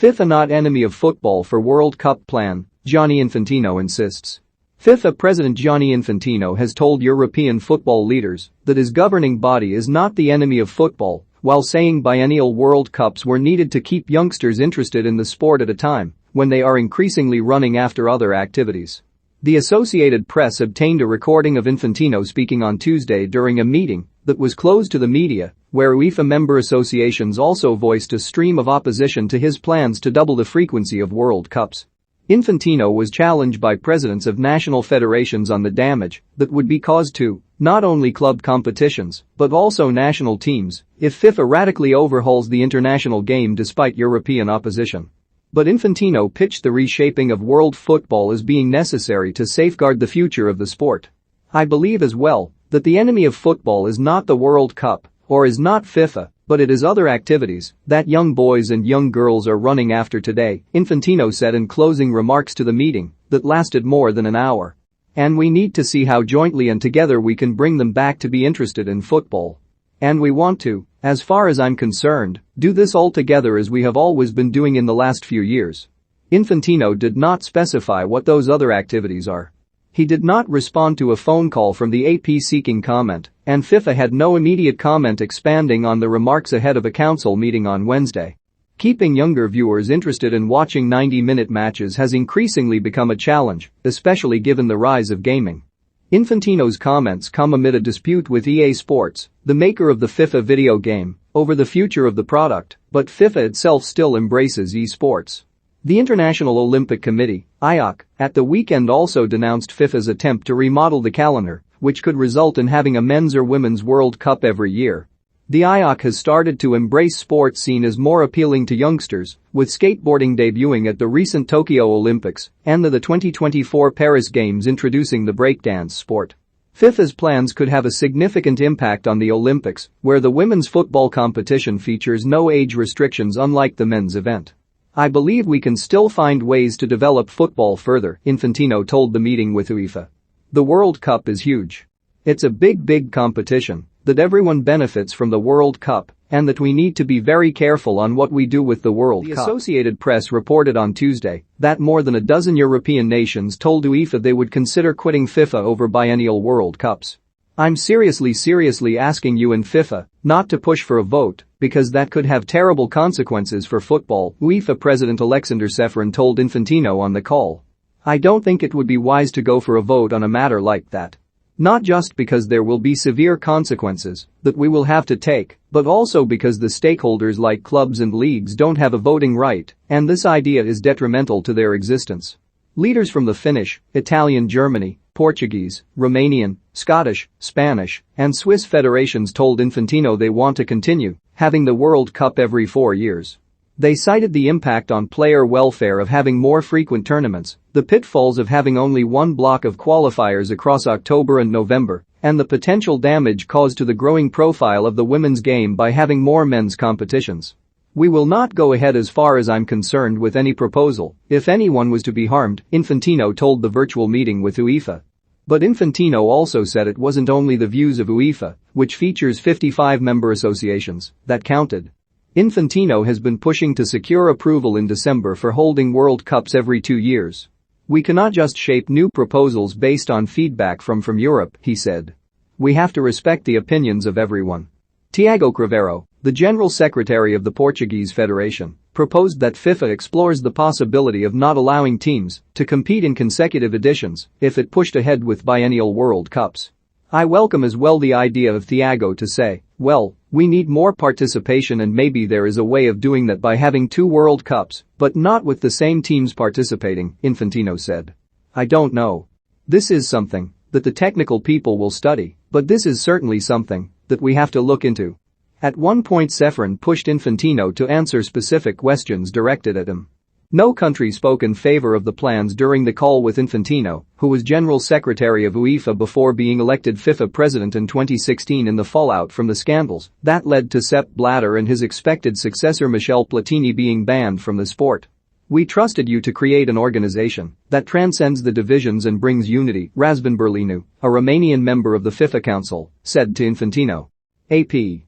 FIFA not enemy of football for World Cup plan, Gianni Infantino insists. FIFA President Gianni Infantino has told European football leaders that his governing body is not the enemy of football, while saying biennial World Cups were needed to keep youngsters interested in the sport at a time when they are increasingly running after other activities. The Associated Press obtained a recording of Infantino speaking on Tuesday during a meeting that was closed to the media, where UEFA member associations also voiced a stream of opposition to his plans to double the frequency of World Cups. Infantino was challenged by presidents of national federations on the damage that would be caused to not only club competitions but also national teams if FIFA radically overhauls the international game despite European opposition. But Infantino pitched the reshaping of world football as being necessary to safeguard the future of the sport. I believe as well that the enemy of football is not the World Cup or is not FIFA, but it is other activities that young boys and young girls are running after today, Infantino said in closing remarks to the meeting that lasted more than an hour. And we need to see how jointly and together we can bring them back to be interested in football. And we want to, as far as I'm concerned, do this all together as we have always been doing in the last few years. Infantino did not specify what those other activities are. He did not respond to a phone call from the AP seeking comment, and FIFA had no immediate comment expanding on the remarks ahead of a council meeting on Wednesday. Keeping younger viewers interested in watching 90-minute matches has increasingly become a challenge, especially given the rise of gaming. Infantino's comments come amid a dispute with EA Sports, the maker of the FIFA video game, over the future of the product, but FIFA itself still embraces e-sports. The International Olympic Committee, IOC, at the weekend also denounced FIFA's attempt to remodel the calendar, which could result in having a men's or women's World Cup every year. The IOC has started to embrace sports seen as more appealing to youngsters, with skateboarding debuting at the recent Tokyo Olympics and the 2024 Paris Games introducing the breakdance sport. FIFA's plans could have a significant impact on the Olympics, where the women's football competition features no age restrictions unlike the men's event. I believe we can still find ways to develop football further, Infantino told the meeting with UEFA. The World Cup is huge. It's a big competition, that everyone benefits from the World Cup, and that we need to be very careful on what we do with the World Cup. The Associated Press reported on Tuesday that more than a dozen European nations told UEFA they would consider quitting FIFA over biennial World Cups. I'm seriously asking you and FIFA not to push for a vote, because that could have terrible consequences for football, UEFA President Alexander Ceferin told Infantino on the call. I don't think it would be wise to go for a vote on a matter like that. Not just because there will be severe consequences that we will have to take, but also because the stakeholders like clubs and leagues don't have a voting right, and this idea is detrimental to their existence. Leaders from the Finnish, Italian, Germany, Portuguese, Romanian, Scottish, Spanish, and Swiss federations told Infantino they want to continue having the World Cup every 4 years. They cited the impact on player welfare of having more frequent tournaments, the pitfalls of having only one block of qualifiers across October and November, and the potential damage caused to the growing profile of the women's game by having more men's competitions. We will not go ahead as far as I'm concerned with any proposal if anyone was to be harmed, Infantino told the virtual meeting with UEFA. But Infantino also said it wasn't only the views of UEFA, which features 55 member associations, that counted. Infantino has been pushing to secure approval in December for holding World Cups every 2 years. We cannot just shape new proposals based on feedback from Europe, he said. We have to respect the opinions of everyone. Tiago Crivero, the General Secretary of the Portuguese Federation, proposed that FIFA explores the possibility of not allowing teams to compete in consecutive editions if it pushed ahead with biennial World Cups. I welcome as well the idea of Thiago to say, well, we need more participation and maybe there is a way of doing that by having 2 World Cups, but not with the same teams participating, Infantino said. I don't know. This is something that the technical people will study, but this is certainly something that we have to look into. At one point Ceferin pushed Infantino to answer specific questions directed at him. No country spoke in favor of the plans during the call with Infantino, who was General Secretary of UEFA before being elected FIFA president in 2016 in the fallout from the scandals that led to Sepp Blatter and his expected successor Michel Platini being banned from the sport. We trusted you to create an organization that transcends the divisions and brings unity, Razvan Berlinu, a Romanian member of the FIFA Council, said to Infantino. AP